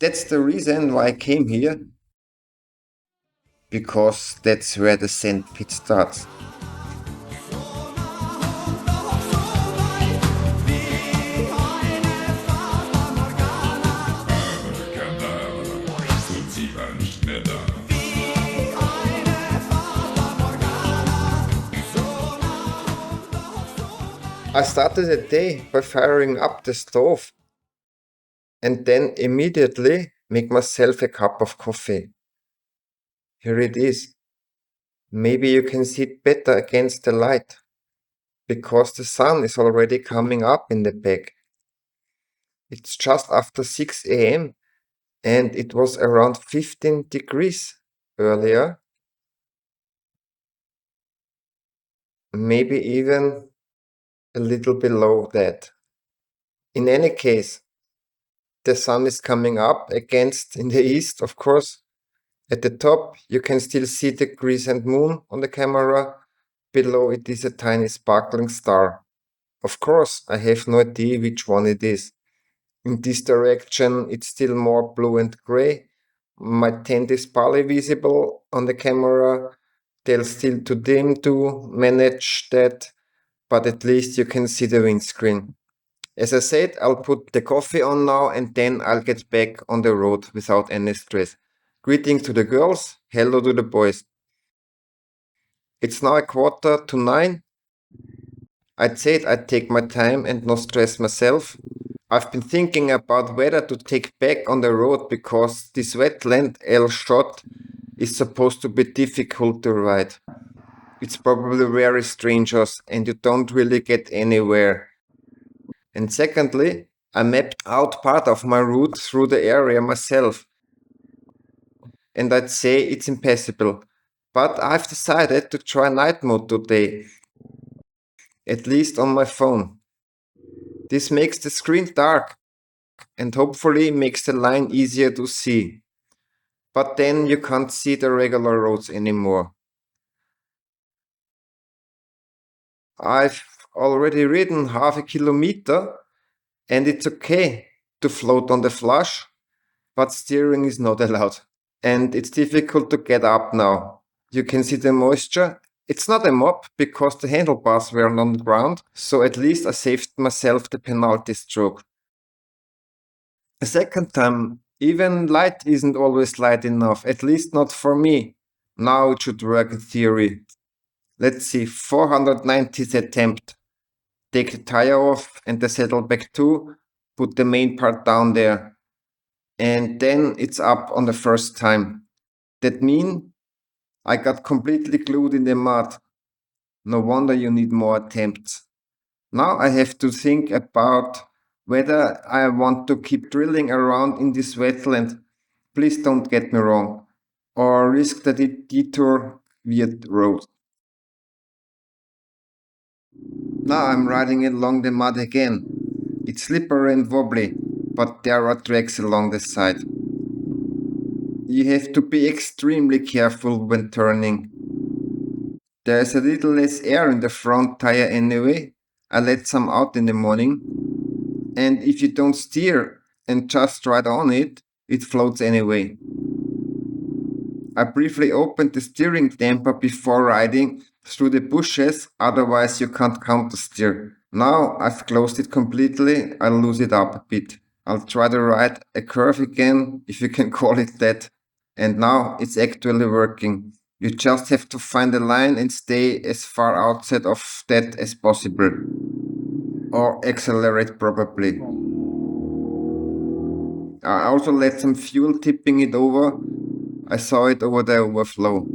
That's the reason why I came here, because that's where the sandpit starts. I started the day by firing up the stove and then immediately make myself a cup of coffee. Here it is. Maybe you can see it better against the light, because the sun is already coming up in the back. It's just after 6 a.m. and it was around 15 degrees earlier, maybe even a little below that. In any case, the sun is coming up against in the east, of course. At the top, you can still see the crescent moon on the camera. Below it is a tiny sparkling star. Of course, I have no idea which one it is. In this direction, it's still more blue and gray. My tent is barely visible on the camera. They're still too dim to manage that, but at least you can see the windscreen. As I said, I'll put the coffee on now and then I'll get back on the road without any stress. Greetings to the girls, hello to the boys. It's now 8:45. I'd said I'd take my time and not stress myself. I've been thinking about whether to take back on the road because this wetland L shot is supposed to be difficult to ride. It's probably very strangers and you don't really get anywhere. And secondly, I mapped out part of my route through the area myself, and I'd say it's impassable. But I've decided to try night mode today, at least on my phone. This makes the screen dark and hopefully makes the line easier to see. But then you can't see the regular roads anymore. I've already ridden half a kilometer and it's okay to float on the flush, but steering is not allowed. And it's difficult to get up now. You can see the moisture. It's not a mop because the handlebars were on the ground, so at least I saved myself the penalty stroke. A second time, even light isn't always light enough, at least not for me. Now it should work in theory. Let's see, 490th attempt. Take the tire off and the saddlebag too, put the main part down there. And then it's up on the first time. That mean I got completely glued in the mud. No wonder you need more attempts. Now I have to think about whether I want to keep drilling around in this wetland. Please don't get me wrong. Or risk the detour via the road. Now I'm riding along the mud again. It's slippery and wobbly, but there are tracks along the side. You have to be extremely careful when turning. There's a little less air in the front tire anyway. I let some out in the morning. And if you don't steer and just ride on it, it floats anyway. I briefly opened the steering damper before riding through the bushes, otherwise you can't counter steer. Now I've closed it completely, I'll lose it up a bit. I'll try to ride a curve again, if you can call it that. And now it's actually working. You just have to find a line and stay as far outside of that as possible. Or accelerate probably. I also let some fuel tipping it over. I saw it over the overflow.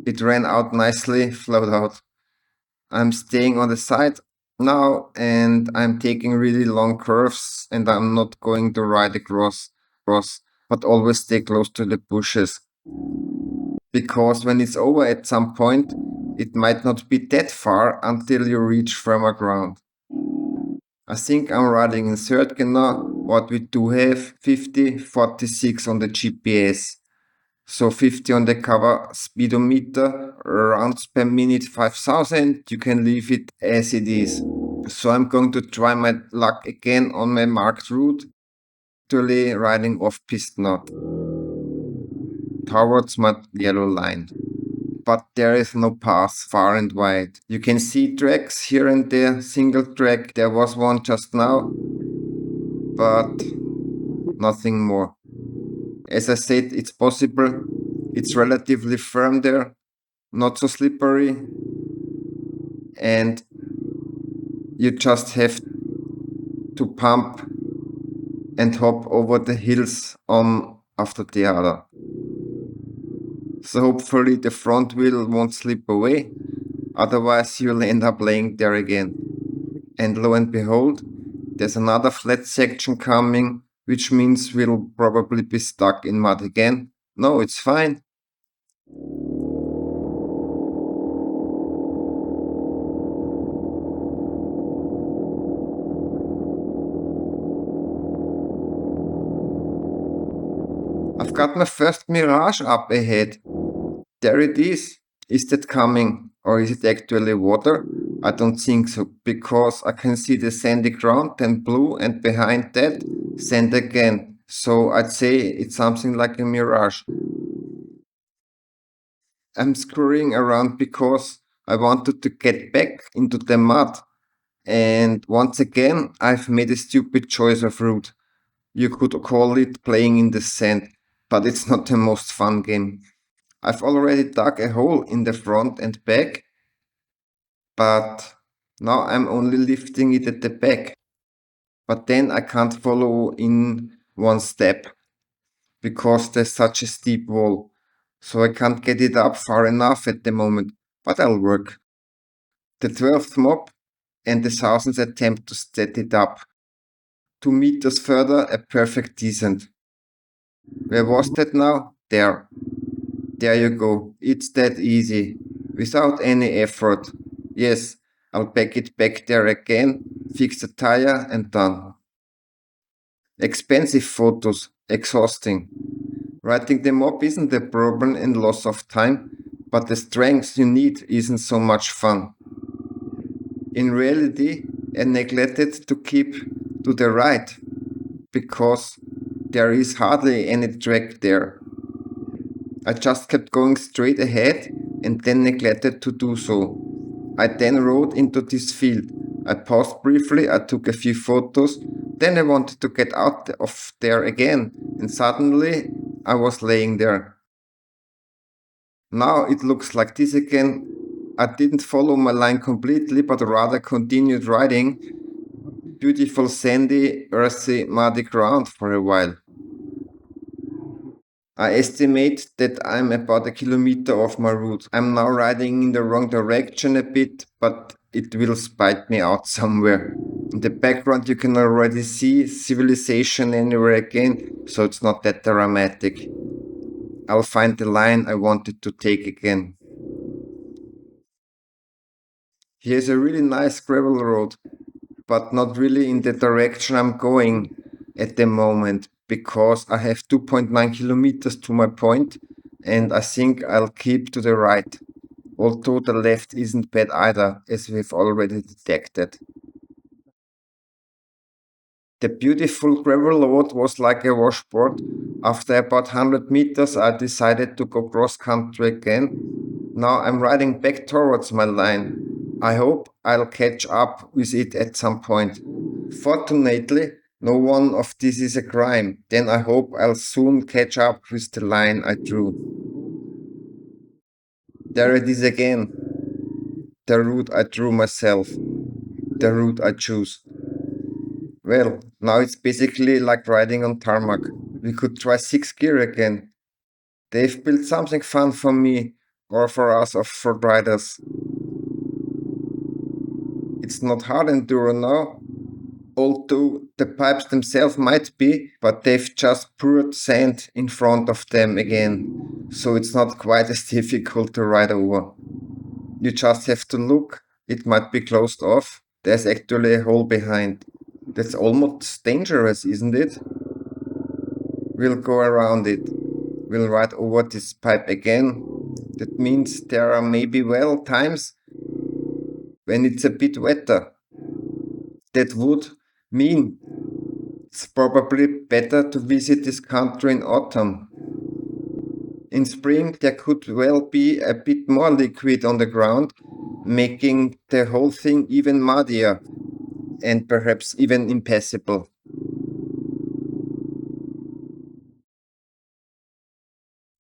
It ran out nicely, flowed out. I'm staying on the side now and I'm taking really long curves and I'm not going to ride across, but always stay close to the bushes. Because when it's over at some point, it might not be that far until you reach firmer ground. I think I'm riding in third gear now, what we do have 50, 46 on the GPS. So 50 on the cover speedometer, rounds per minute 5000, you can leave it as it is. So I'm going to try my luck again on my marked route. actually riding off-piste now, towards my yellow line. But there is no path far and wide. You can see tracks here and there, single track. There was one just now, but nothing more. As I said, it's possible. It's relatively firm there, not so slippery, and you just have to pump and hop over the hills on after the other. So hopefully the front wheel won't slip away, otherwise you'll end up laying there again. And lo and behold, there's another flat section coming, which means we'll probably be stuck in mud again. No, it's fine. I've got my first Mirage up ahead. There it is. Is that coming? Or is it actually water? I don't think so, because I can see the sandy ground, then blue, and behind that, sand again. So I'd say it's something like a mirage. I'm screwing around because I wanted to get back into the mud. And once again, I've made a stupid choice of route. You could call it playing in the sand, but it's not the most fun game. I've already dug a hole in the front and back, but now I'm only lifting it at the back. But then I can't follow in one step because there's such a steep wall. So I can't get it up far enough at the moment, but I'll work. The 12th mob and the 1000th attempt to set it up. 2 meters further, a perfect descent. Where was that now? There. There you go. It's that easy. Without any effort. Yes, I'll pack it back there again, fix the tire, and done. Expensive photos. Exhausting. Writing them up isn't a problem and loss of time, but the strength you need isn't so much fun. In reality, I neglected to keep to the right because there is hardly any track there. I just kept going straight ahead and then neglected to do so. I then rode into this field. I paused briefly, I took a few photos, then I wanted to get out of there again, and suddenly I was laying there. Now it looks like this again. I didn't follow my line completely, but rather continued riding beautiful sandy, earthy, muddy ground for a while. I estimate that I'm about a kilometer off my route. I'm now riding in the wrong direction a bit, but it will spite me out somewhere. In the background you can already see civilization anywhere again, so it's not that dramatic. I'll find the line I wanted to take again. Here's a really nice gravel road, but not really in the direction I'm going at the moment because I have 2.9 kilometers to my point and I think I'll keep to the right. Although the left isn't bad either, as we've already detected. The beautiful gravel road was like a washboard. After about 100 meters, I decided to go cross country again. Now I'm riding back towards my line. I hope I'll catch up with it at some point. Fortunately, no one of this is a crime. Then I hope I'll soon catch up with the line I drew. There it is again. The route I drew myself. The route I choose. Well, now it's basically like riding on tarmac. We could try 6th gear again. They've built something fun for me, or for us off-road riders. It's not hard enduro now, although the pipes themselves might be, but they've just poured sand in front of them again, so it's not quite as difficult to ride over. You just have to look, it might be closed off, there's actually a hole behind. That's almost dangerous, isn't it? We'll go around it. We'll ride over this pipe again. That means there are maybe, well, times when it's a bit wetter. That would mean It's probably better to visit this country in autumn. In spring, there could well be a bit more liquid on the ground, making the whole thing even muddier and perhaps even impassable.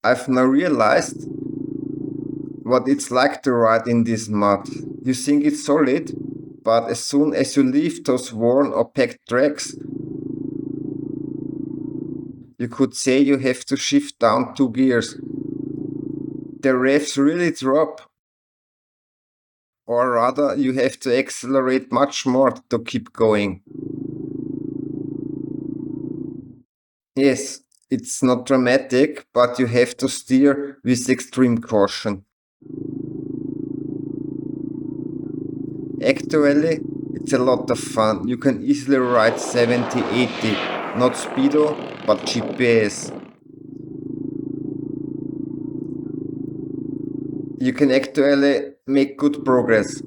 I've now realized what it's like to ride in this mud. You think it's solid, but as soon as you leave those worn or packed tracks, you could say you have to shift down 2 gears. The revs really drop, or rather, you have to accelerate much more to keep going. Yes, it's not dramatic, but you have to steer with extreme caution. Actually, it's a lot of fun. You can easily ride 70, 80, not speedo, but GPS. You can actually make good progress.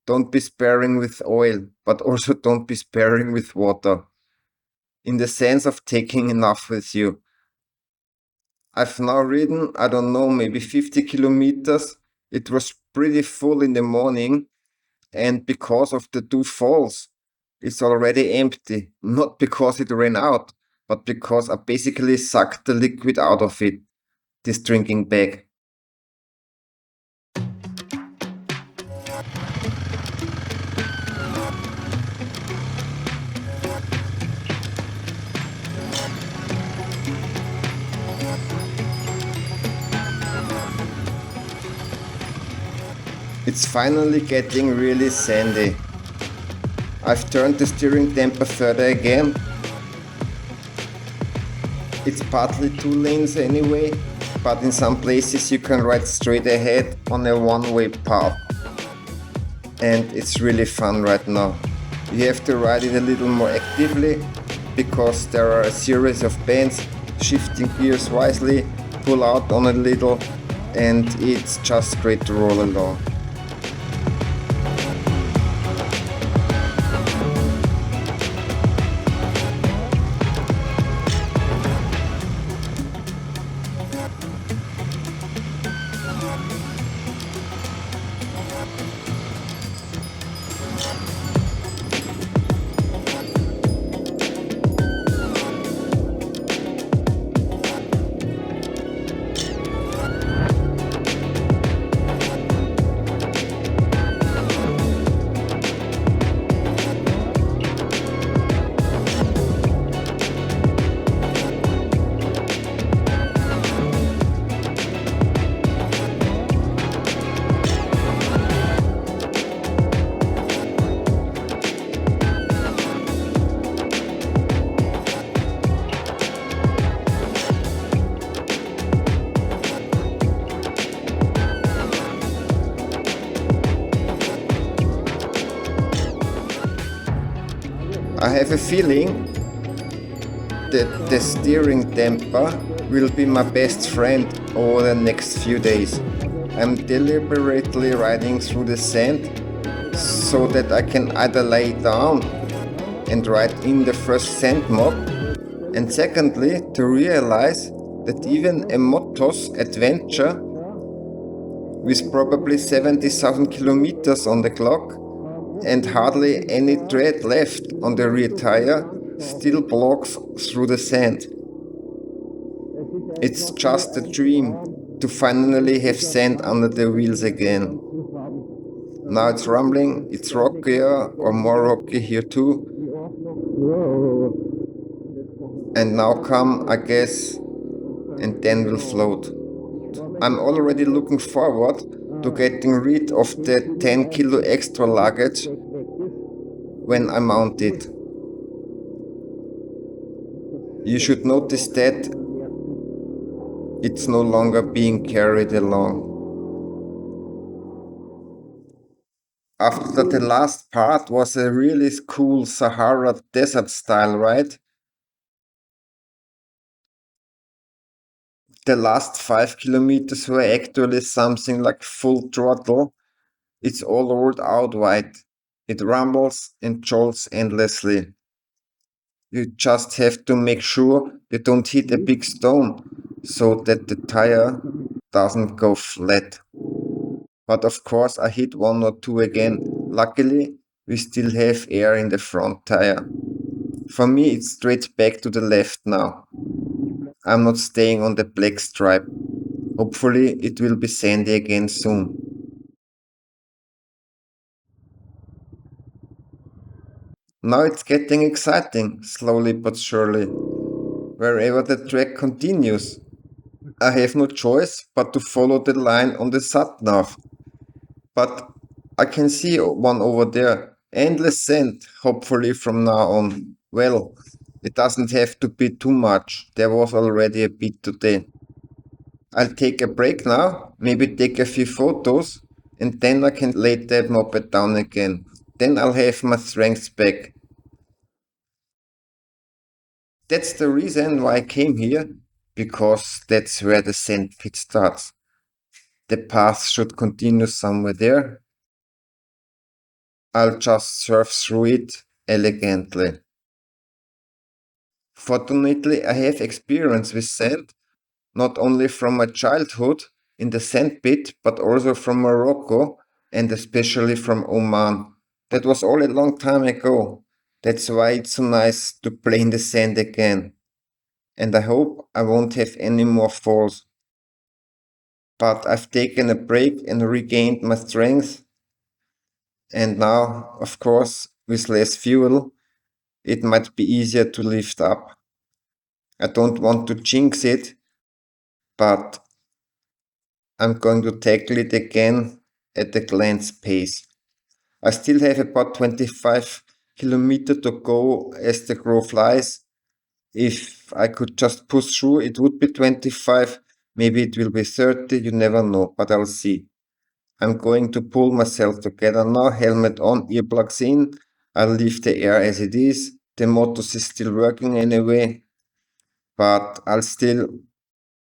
Don't be sparing with oil, but also don't be sparing with water, in the sense of taking enough with you. I've now ridden, I don't know, maybe 50 kilometers. It was pretty full in the morning, and because of the two falls, it's already empty. Not because it ran out, but because I basically sucked the liquid out of it, this drinking bag. It's finally getting really sandy. I've turned the steering temper further again. It's partly two lanes anyway, but in some places you can ride straight ahead on a one-way path. And it's really fun right now. You have to ride it a little more actively because there are a series of bends, shifting gears wisely, pull out on a little, and it's just great to roll along. I have a feeling that the steering temper will be my best friend over the next few days. I'm deliberately riding through the sand so that I can either lay down and ride in the first sand mob, and secondly, to realize that even a Motos adventure with probably 70,000 kilometers on the clock and hardly any tread left on the rear tire still blocks through the sand. It's just a dream to finally have sand under the wheels again. Now it's rumbling, it's rockier or more rocky here too. And now come, I guess, and then we'll float. I'm already looking forward to getting rid of the 10 kilo extra luggage when I mount it. You should notice that it's no longer being carried along. After the last part was a really cool Sahara desert style ride, the last 5 kilometers were actually something like full throttle. It's all rolled out wide. It rumbles and jolts endlessly. You just have to make sure you don't hit a big stone so that the tire doesn't go flat. But of course, I hit one or two again. Luckily, we still have air in the front tire. For me, it's straight back to the left now. I'm not staying on the black stripe. Hopefully, it will be sandy again soon. Now it's getting exciting, slowly but surely. Wherever the track continues, I have no choice but to follow the line on the sat nav. But I can see one over there. Endless sand, hopefully from now on. Well, it doesn't have to be too much. There was already a bit today. I'll take a break now, maybe take a few photos, and then I can lay the moped down again. Then I'll have my strength back. That's the reason why I came here, because that's where the sand pit starts. The path should continue somewhere there. I'll just surf through it elegantly. Fortunately, I have experience with sand, not only from my childhood in the sandpit, but also from Morocco and especially from Oman. That was all a long time ago. That's why it's so nice to play in the sand again. And I hope I won't have any more falls. But I've taken a break and regained my strength. And now, of course, with less fuel, it might be easier to lift up. I don't want to jinx it, but I'm going to tackle it again at a glance pace. I still have about 25 kilometers to go as the crow flies. If I could just push through, it would be 25. Maybe it will be 30, you never know, but I'll see. I'm going to pull myself together now, helmet on, earplugs in. I'll leave the air as it is. The motors is still working anyway, but I'll still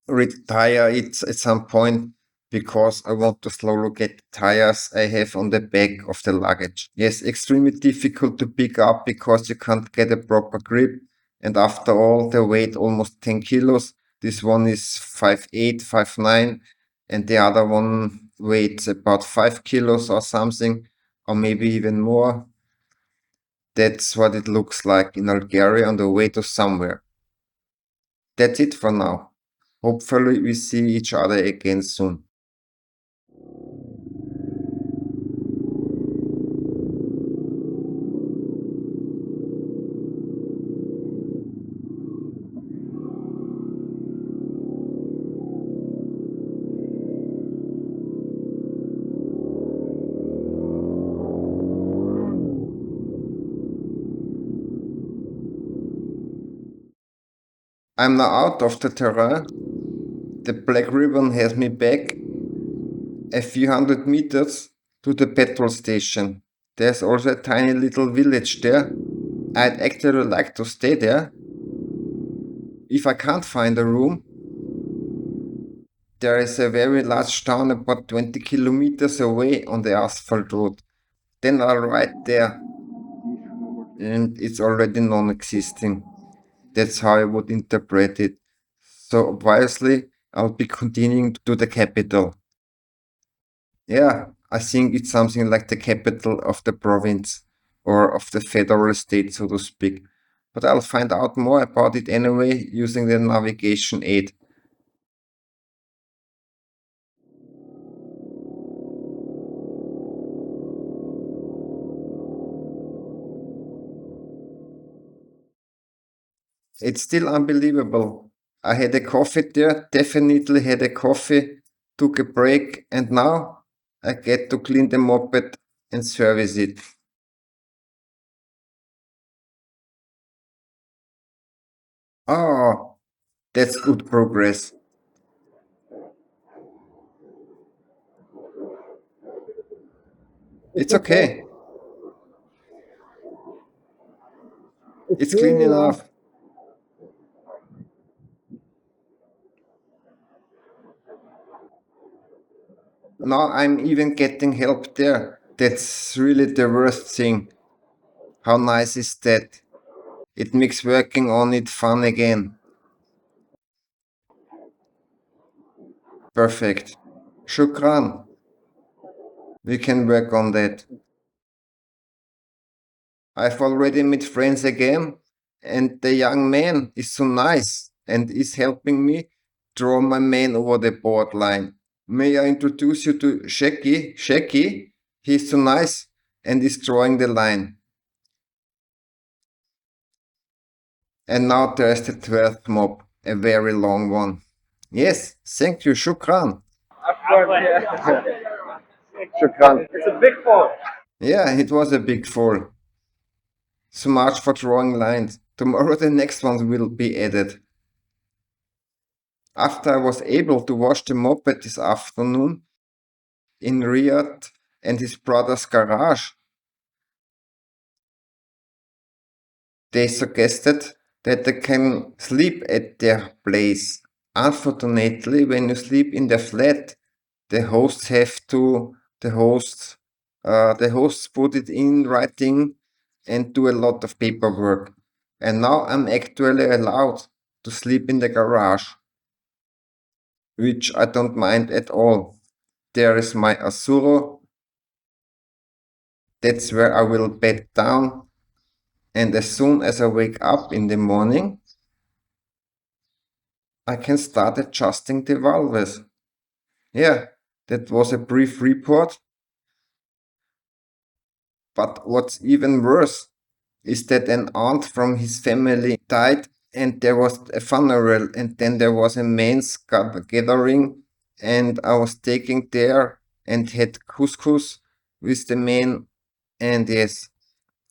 retire it at some point because I want to slowly get the tires I have on the back of the luggage. Yes, extremely difficult to pick up because you can't get a proper grip. And after all, the weight almost 10 kilos. This one is 5'8", 5'9", and the other one weighs about 5 kilos or something, or maybe even more. That's what it looks like in Bulgaria on the way to somewhere. That's it for now. Hopefully, we see each other again soon. I'm now out of the terrain. The black ribbon has me back a few hundred meters to the petrol station. There's also a tiny little village there. I'd actually like to stay there. If I can't find a room, there is a very large town about 20 kilometers away on the asphalt road. Then I'll ride there, and it's already non existing. That's how I would interpret it. So obviously, I'll be continuing to the capital. Yeah, I think it's something like the capital of the province or of the federal state, so to speak. But I'll find out more about it anyway using the navigation aid. It's still unbelievable. I had a coffee there, definitely had a coffee, took a break, and now I get to clean the moped and service it. Oh, that's good progress. It's okay. It's clean enough. Now I'm even getting help there. That's really the worst thing. How nice is that? It makes working on it fun again. Perfect. Shukran. We can work on that. I've already met friends again, and the young man is so nice and is helping me draw my man over the board line. May I introduce you to Sheki? Sheki? He's so nice and is drawing the line. And now there's the 12th mob, a very long one. Yes, thank you, shukran. Shukran. It's a big fall. Yeah, it was a big fall. So much for drawing lines. Tomorrow the next ones will be added. After I was able to wash the moped this afternoon in Riyadh and his brother's garage, they suggested that I can sleep at their place. Unfortunately, when you sleep in the flat, the hosts have to the hosts put it in writing and do a lot of paperwork. And now I'm actually allowed to sleep in the garage, which I don't mind at all. There is my Asuro. That's where I will bed down. And as soon as I wake up in the morning, I can start adjusting the valves. Yeah, that was a brief report. But what's even worse is that an aunt from his family died and there was a funeral and then there was a men's gathering and I was taken there and had couscous with the men and yes,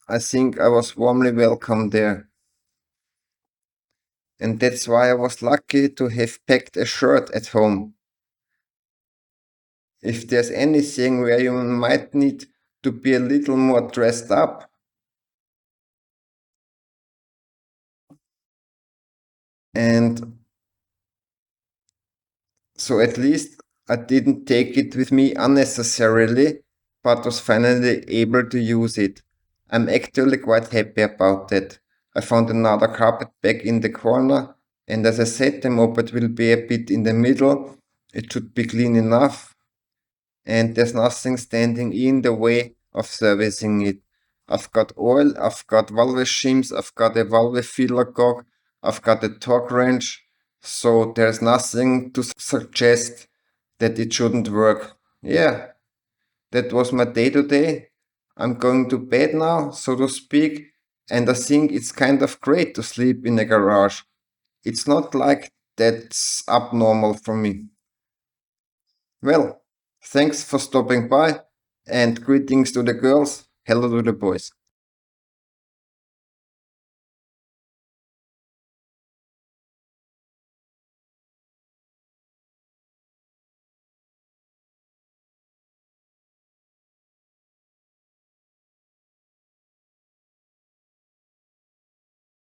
I think I was warmly welcomed there. And that's why I was lucky to have packed a shirt at home. If there's anything where you might need to be a little more dressed up, and so at least I didn't take it with me unnecessarily, but was finally able to use it. I'm actually quite happy about that. I found another carpet bag in the corner, and as I said, the moped will be a bit in the middle. It should be clean enough, and there's nothing standing in the way of servicing it. I've got oil, I've got valve shims, I've got a valve filler cock, I've got a torque wrench, so there's nothing to suggest that it shouldn't work. Yeah, that was my day today. I'm going to bed now, so to speak, and I think it's kind of great to sleep in a garage. It's not like that's abnormal for me. Well, thanks for stopping by and greetings to the girls. Hello to the boys.